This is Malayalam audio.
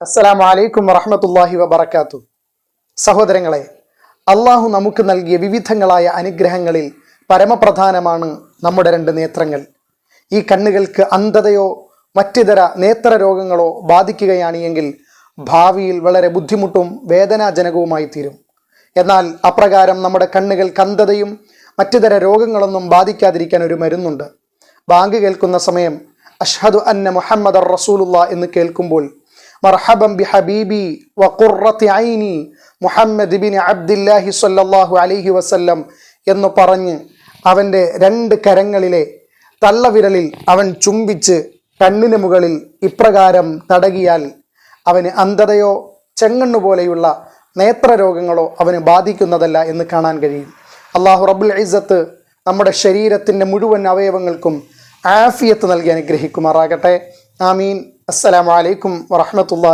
അസ്സലാമു അലൈക്കും വറഹ്മത്തുള്ളാഹി വബറകാതുഹു. സഹോദരങ്ങളെ, അള്ളാഹു നമുക്ക് നൽകിയ വിവിധങ്ങളായ അനുഗ്രഹങ്ങളിൽ പരമപ്രധാനമാണ് നമ്മുടെ രണ്ട് നേത്രങ്ങൾ. ഈ കണ്ണുകൾക്ക് അന്ധതയോ മറ്റിതര നേത്രരോഗങ്ങളോ ബാധിക്കുകയാണ് എങ്കിൽ ഭാവിയിൽ വളരെ ബുദ്ധിമുട്ടും വേദനാജനകവുമായി തീരും. എന്നാൽ അപ്രകാരം നമ്മുടെ കണ്ണുകൾക്ക് അന്ധതയും മറ്റിതര രോഗങ്ങളൊന്നും ബാധിക്കാതിരിക്കാൻ ഒരു മരുന്നുണ്ട്. ബാങ്ക് കേൾക്കുന്ന സമയം അഷ്ഹദു അന്ന മുഹമ്മദർ റസൂലുള്ളാഹ് എന്ന് കേൾക്കുമ്പോൾ മർഹബൻ ബി ഹബീബി വ ഖുർറത്തി ഐനി മുഹമ്മദ് ബിൻ അബ്ദില്ലാഹി സ്വല്ലല്ലാഹു അലൈഹി വസല്ലം എന്ന് പറഞ്ഞ് അവൻ്റെ രണ്ട് കരങ്ങളിലെ തള്ളവിരലിൽ അവൻ ചുംബിച്ച് കണ്ണിന് മുകളിൽ ഇപ്രകാരം തടകിയാൽ അവന് അന്ധതയോ ചെങ്ങണ്ണു പോലെയുള്ള നേത്രരോഗങ്ങളോ അവന് ബാധിക്കുന്നതല്ല എന്ന് കാണാൻ കഴിയും. അള്ളാഹു റബ്ബുൽ ഇസ്സത്ത് നമ്മുടെ ശരീരത്തിൻ്റെ മുഴുവൻ അവയവങ്ങൾക്കും ആഫിയത്ത് നൽകി അനുഗ്രഹിക്കുമാറാകട്ടെ. ആമീൻ. അസ്സലാമു അലൈക്കും വറഹ്മത്തുള്ളാഹി